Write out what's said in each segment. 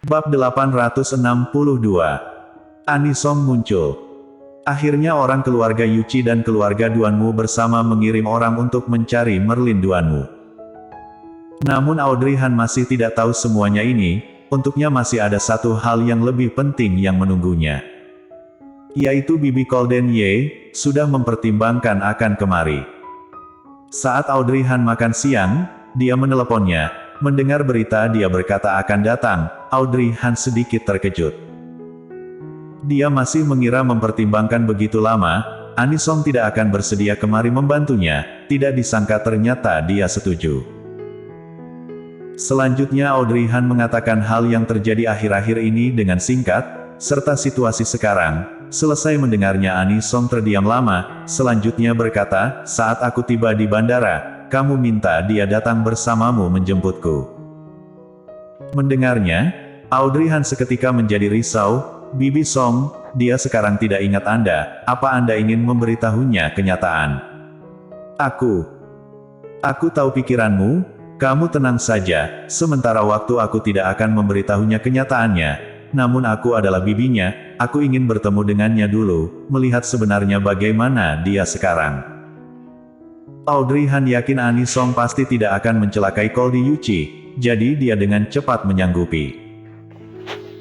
Bab 862. Anisong muncul. Akhirnya orang keluarga Yuchi dan keluarga Duanmu bersama mengirim orang untuk mencari Merlin Duanmu. Namun Audrey Han masih tidak tahu semuanya ini, untuknya masih ada satu hal yang lebih penting yang menunggunya. Yaitu Bibi Golden Ye, sudah mempertimbangkan akan kemari. Saat Audrey Han makan siang, dia meneleponnya. Mendengar berita dia berkata akan datang, Audrey Han sedikit terkejut. Dia masih mengira mempertimbangkan begitu lama, Anisong tidak akan bersedia kemari membantunya, tidak disangka ternyata dia setuju. Selanjutnya Audrey Han mengatakan hal yang terjadi akhir-akhir ini dengan singkat, serta situasi sekarang. Selesai mendengarnya Anisong terdiam lama, selanjutnya berkata, saat aku tiba di bandara, kamu minta dia datang bersamamu menjemputku. Mendengarnya, Audrey Han seketika menjadi risau. Bibi Song, dia sekarang tidak ingat Anda, apa Anda ingin memberitahunya kenyataan? Aku tahu pikiranmu, kamu tenang saja, sementara waktu aku tidak akan memberitahunya kenyataannya, namun aku adalah bibinya, aku ingin bertemu dengannya dulu, melihat sebenarnya bagaimana dia sekarang. Audrey Han yakin Anisong pasti tidak akan mencelakai Golden Yuchi, jadi dia dengan cepat menyanggupi.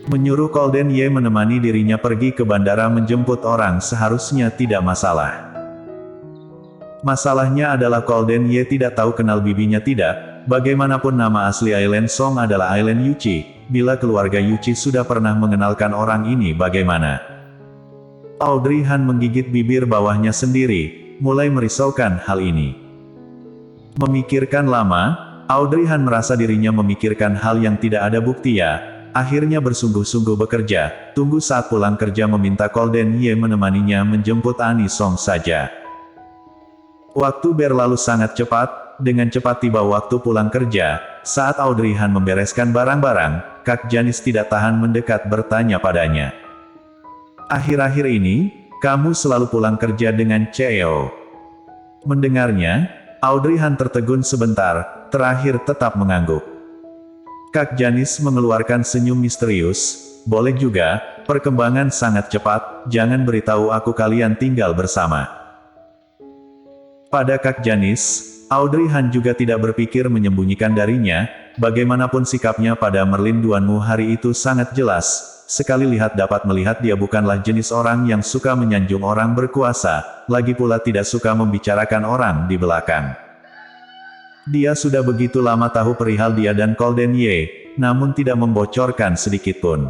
Menyuruh Golden Ye menemani dirinya pergi ke bandara menjemput orang seharusnya tidak masalah. Masalahnya adalah Golden Ye tidak tahu kenal bibinya tidak, bagaimanapun nama asli Ailen Song adalah Ailen Yuchi, bila keluarga Yuchi sudah pernah mengenalkan orang ini bagaimana. Audrey Han menggigit bibir bawahnya sendiri, mulai merisaukan hal ini. Memikirkan lama, Audrey Han merasa dirinya memikirkan hal yang tidak ada bukti ya. Akhirnya bersungguh-sungguh bekerja, tunggu saat pulang kerja meminta Golden Ye menemaninya menjemput Anisong saja. Waktu berlalu sangat cepat, dengan cepat tiba waktu pulang kerja, saat Audrey Han membereskan barang-barang, Kak Janis tidak tahan mendekat bertanya padanya. Akhir-akhir ini, kamu selalu pulang kerja dengan Cheo. Mendengarnya, Audrey Han tertegun sebentar, terakhir tetap mengangguk. Kak Janis mengeluarkan senyum misterius, boleh juga, perkembangan sangat cepat, jangan beritahu aku kalian tinggal bersama. Pada Kak Janis, Audrey Han juga tidak berpikir menyembunyikan darinya, bagaimanapun sikapnya pada Merlin Duanmu hari itu sangat jelas, sekali lihat dapat melihat dia bukanlah jenis orang yang suka menyanjung orang berkuasa, lagi pula tidak suka membicarakan orang di belakang. Dia sudah begitu lama tahu perihal dia dan Golden Ye, namun tidak membocorkan sedikitpun.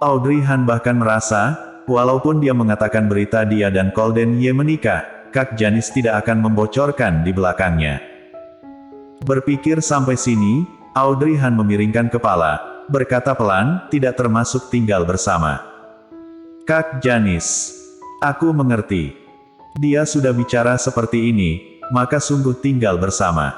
Audrey Han bahkan merasa, walaupun dia mengatakan berita dia dan Golden Ye menikah, Kak Janis tidak akan membocorkan di belakangnya. Berpikir sampai sini, Audrey Han memiringkan kepala, berkata pelan, tidak termasuk tinggal bersama. Kak Janis, aku mengerti. Dia sudah bicara seperti ini, maka sungguh tinggal bersama.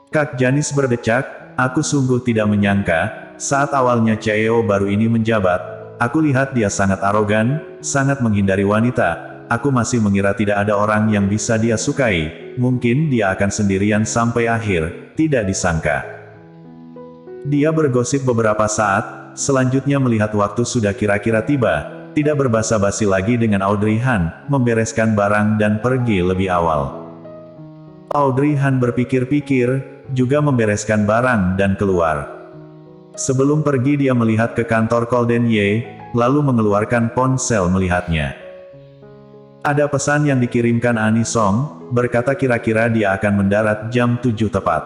Kak Janis berdecak, aku sungguh tidak menyangka, saat awalnya Cheo baru ini menjabat, aku lihat dia sangat arogan, sangat menghindari wanita, aku masih mengira tidak ada orang yang bisa dia sukai, mungkin dia akan sendirian sampai akhir, tidak disangka. Dia bergosip beberapa saat, selanjutnya melihat waktu sudah kira-kira tiba, tidak berbasa-basi lagi dengan Audrey Han, membereskan barang dan pergi lebih awal. Audrey Han berpikir-pikir, juga membereskan barang dan keluar. Sebelum pergi dia melihat ke kantor Golden Ye, lalu mengeluarkan ponsel melihatnya. Ada pesan yang dikirimkan Anisong, berkata kira-kira dia akan mendarat jam 7 tepat.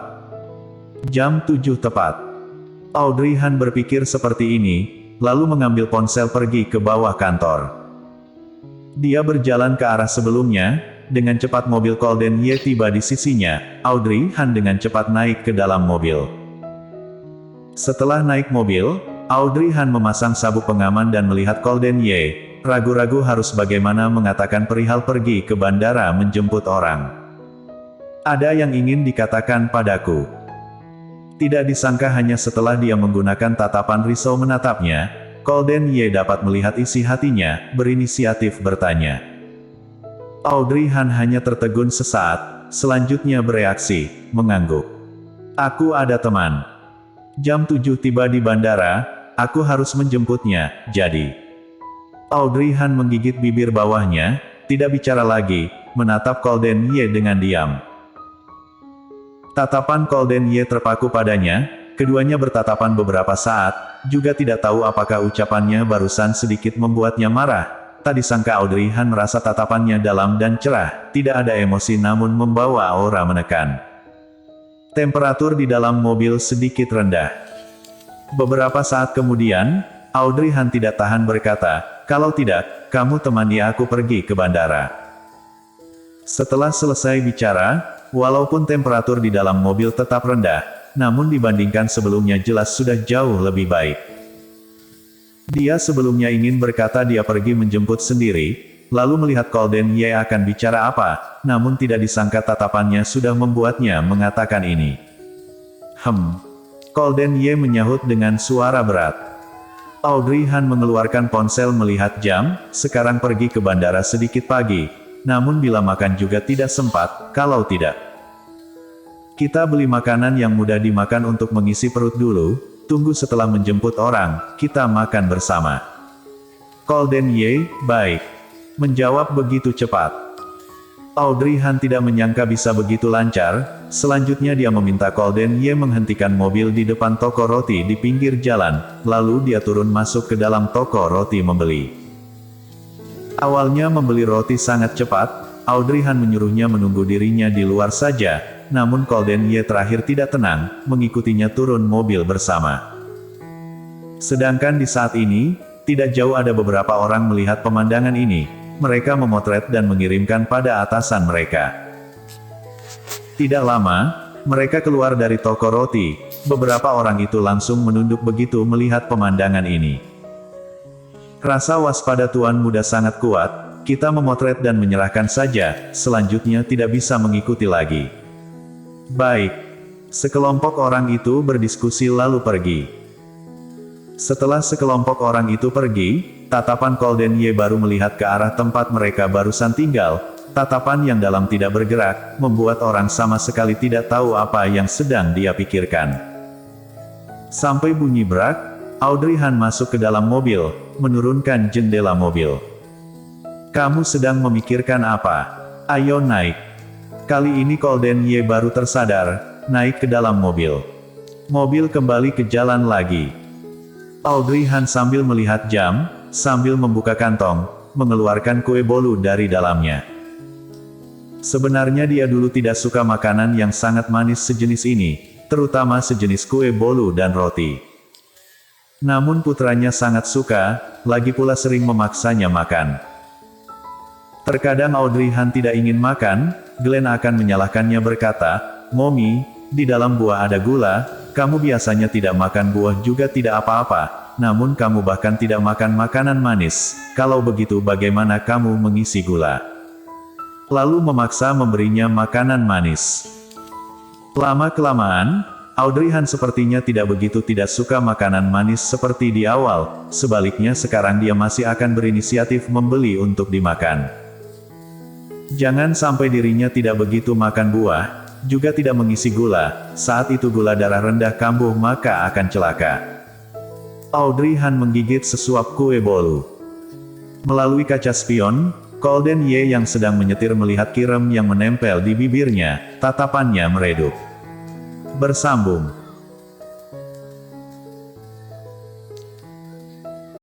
Jam 7 tepat. Audrey Han berpikir seperti ini, lalu mengambil ponsel pergi ke bawah kantor. Dia berjalan ke arah sebelumnya, dengan cepat mobil Golden Ye tiba di sisinya, Audrey Han dengan cepat naik ke dalam mobil. Setelah naik mobil, Audrey Han memasang sabuk pengaman dan melihat Golden Ye, ragu-ragu harus bagaimana mengatakan perihal pergi ke bandara menjemput orang. Ada yang ingin dikatakan padaku. Tidak disangka hanya setelah dia menggunakan tatapan risau menatapnya, Golden Ye dapat melihat isi hatinya, berinisiatif bertanya. Audrey Han hanya tertegun sesaat, selanjutnya bereaksi, mengangguk. Aku ada teman. Jam 7 tiba di bandara, aku harus menjemputnya, jadi. Audrey Han menggigit bibir bawahnya, tidak bicara lagi, menatap Golden Ye dengan diam. Tatapan Golden Ye terpaku padanya, keduanya bertatapan beberapa saat, juga tidak tahu apakah ucapannya barusan sedikit membuatnya marah. Tak disangka Audrey Han merasa tatapannya dalam dan cerah, tidak ada emosi namun membawa aura menekan. Temperatur di dalam mobil sedikit rendah. Beberapa saat kemudian, Audrey Han tidak tahan berkata, "Kalau tidak, kamu temani aku pergi ke bandara." Setelah selesai bicara, walaupun temperatur di dalam mobil tetap rendah, namun dibandingkan sebelumnya jelas sudah jauh lebih baik. Dia sebelumnya ingin berkata dia pergi menjemput sendiri, lalu melihat Golden Ye akan bicara apa, namun tidak disangka tatapannya sudah membuatnya mengatakan ini. Golden Ye menyahut dengan suara berat. Audrey Han mengeluarkan ponsel melihat jam, sekarang pergi ke bandara sedikit pagi, namun bila makan juga tidak sempat, kalau tidak. Kita beli makanan yang mudah dimakan untuk mengisi perut dulu, tunggu setelah menjemput orang, kita makan bersama. Golden Ye, baik. Menjawab begitu cepat. Audrey Han tidak menyangka bisa begitu lancar, selanjutnya dia meminta Golden Ye menghentikan mobil di depan toko roti di pinggir jalan, lalu dia turun masuk ke dalam toko roti membeli. Awalnya membeli roti sangat cepat, Audrey Han menyuruhnya menunggu dirinya di luar saja, namun Golden Ye terakhir tidak tenang, mengikutinya turun mobil bersama. Sedangkan di saat ini, tidak jauh ada beberapa orang melihat pemandangan ini. Mereka memotret dan mengirimkan pada atasan mereka. Tidak lama, mereka keluar dari toko roti. Beberapa orang itu langsung menunduk begitu melihat pemandangan ini. Rasa waspada tuan muda sangat kuat, kita memotret dan menyerahkan saja, selanjutnya tidak bisa mengikuti lagi. Baik. Sekelompok orang itu berdiskusi lalu pergi. Setelah sekelompok orang itu pergi, tatapan Golden Ye baru melihat ke arah tempat mereka barusan tinggal. Tatapan yang dalam tidak bergerak, membuat orang sama sekali tidak tahu apa yang sedang dia pikirkan. Sampai bunyi brak, Audrey Han masuk ke dalam mobil, menurunkan jendela mobil. "Kamu sedang memikirkan apa? Ayo naik." Kali ini Golden Ye baru tersadar, naik ke dalam mobil. Mobil kembali ke jalan lagi. Audrey Han sambil melihat jam, sambil membuka kantong, mengeluarkan kue bolu dari dalamnya. Sebenarnya dia dulu tidak suka makanan yang sangat manis sejenis ini, terutama sejenis kue bolu dan roti. Namun putranya sangat suka, lagi pula sering memaksanya makan. Terkadang Audrey Han tidak ingin makan, Glenn akan menyalahkannya berkata, "Mommy, di dalam buah ada gula, kamu biasanya tidak makan buah juga tidak apa-apa, namun kamu bahkan tidak makan makanan manis, kalau begitu bagaimana kamu mengisi gula?" Lalu memaksa memberinya makanan manis. Lama-kelamaan, Audrey Han sepertinya tidak begitu tidak suka makanan manis seperti di awal, sebaliknya sekarang dia masih akan berinisiatif membeli untuk dimakan. Jangan sampai dirinya tidak begitu makan buah, juga tidak mengisi gula, saat itu gula darah rendah kambuh maka akan celaka. Audrey Han menggigit sesuap kue bolu. Melalui kaca spion, Golden Ye yang sedang menyetir melihat kirem yang menempel di bibirnya, tatapannya meredup. Bersambung.